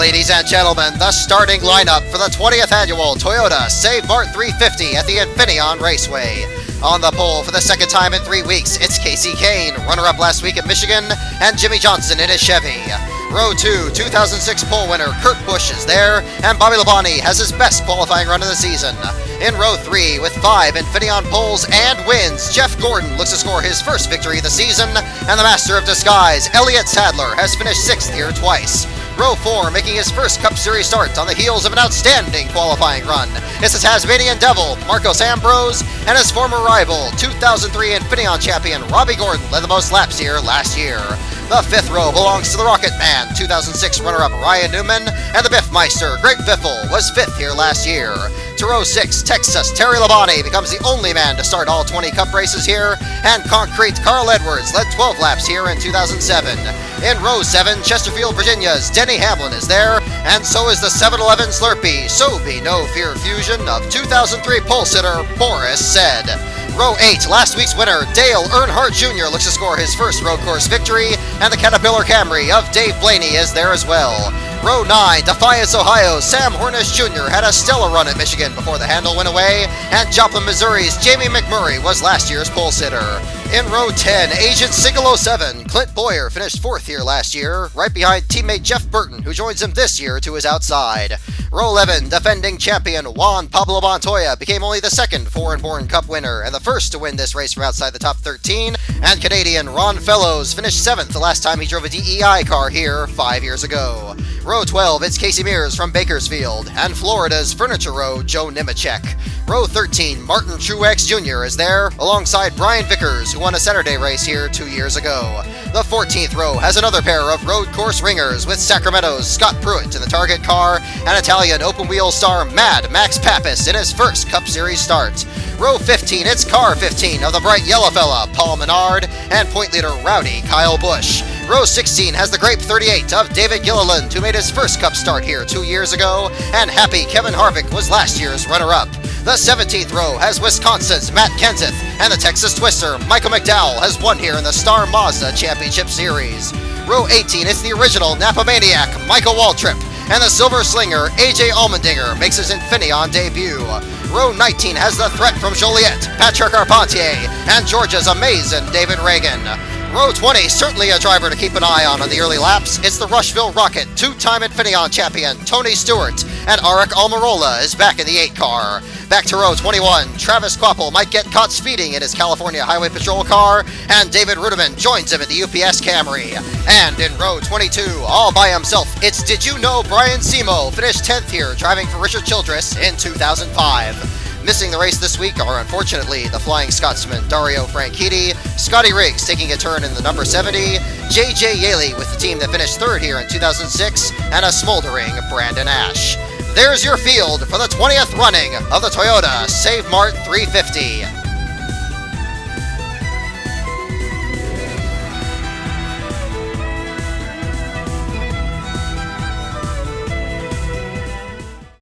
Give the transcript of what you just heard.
Ladies and gentlemen, the starting lineup for the 20th annual Toyota Save Mart 350 at the Infineon Raceway. On the pole for the second time in 3 weeks, it's Casey Kane, runner-up last week at Michigan, and Jimmy Johnson in his Chevy. Row 2, 2006 pole winner Kurt Busch is there, and Bobby Labonte has his best qualifying run of the season. In row 3, with 5 Infineon poles and wins, Jeff Gordon looks to score his first victory of the season, and the Master of Disguise, Elliott Sadler, has finished 6th here twice. Row 4, making his first Cup Series start on the heels of an outstanding qualifying run. It's the Tasmanian Devil, Marcos Ambrose, and his former rival, 2003 Infineon champion Robbie Gordon led the most laps here last year. The 5th row belongs to the Rocket Man, 2006 runner-up Ryan Newman, and the Biffmeister, Greg Biffle, was 5th here last year. To row 6, Texas, Terry Labonte becomes the only man to start all 20 Cup races here, and Concrete Carl Edwards led 12 laps here in 2007. In row 7, Chesterfield, Virginia's Denny Hamlin is there, and so is the 7-Eleven Slurpee, so be no fear fusion of 2003 pole sitter Boris Said. Row 8, last week's winner, Dale Earnhardt Jr. looks to score his first road course victory, and the Caterpillar Camry of Dave Blaney is there as well. Row 9, Defiance, Ohio, Sam Hornish Jr. had a stellar run at Michigan before the handle went away, and Joplin, Missouri's Jamie McMurray was last year's pole sitter. In row 10, Agent Single 07, Clint Boyer finished 4th here last year, right behind teammate Jeff Burton, who joins him this year to his outside. Row 11, defending champion Juan Pablo Montoya became only the second foreign-born Cup winner and the first to win this race from outside the top 13, and Canadian Ron Fellows finished 7th the last time he drove a DEI car here 5 years ago. Row 12, it's Casey Mears from Bakersfield, and Florida's Furniture Row, Joe Nemechek. Row 13, Martin Truex Jr. is there, alongside Brian Vickers, who won a Saturday race here 2 years ago. The 14th row has another pair of road course ringers, with Sacramento's Scott Pruitt in the target car, and Italian open-wheel star Mad Max Pappas in his first Cup Series start. Row 15, it's car 15 of the bright yellow fella, Paul Menard, and point leader Rowdy Kyle Busch. Row 16 has the Grape 38 of David Gilliland, who made his first Cup start here 2 years ago, and happy Kevin Harvick was last year's runner-up. The 17th row has Wisconsin's Matt Kenseth, and the Texas Twister, Michael McDowell, has won here in the Star Mazda Championship Series. Row 18 is the original Napa Maniac, Michael Waltrip, and the Silver Slinger, AJ Allmendinger, makes his Infineon debut. Row 19 has the threat from Joliet, Patrick Carpentier, and Georgia's amazing David Reagan. Row 20, certainly a driver to keep an eye on the early laps. It's the Rushville Rocket, 2-time Infineon champion Tony Stewart, and Arik Almirola is back in the 8 car. Back to row 21, Travis Kvapil might get caught speeding in his California Highway Patrol car, and David Ruderman joins him in the UPS Camry. And in row 22, all by himself, it's Did You Know Brian Simo finished 10th here, driving for Richard Childress in 2005. Missing the race this week are, unfortunately, the Flying Scotsman Dario Franchitti, Scotty Riggs taking a turn in the number 70, J.J. Yaley with the team that finished 3rd here in 2006, and a smoldering Brandon Ash. There's your field for the 20th running of the Toyota Save Mart 350.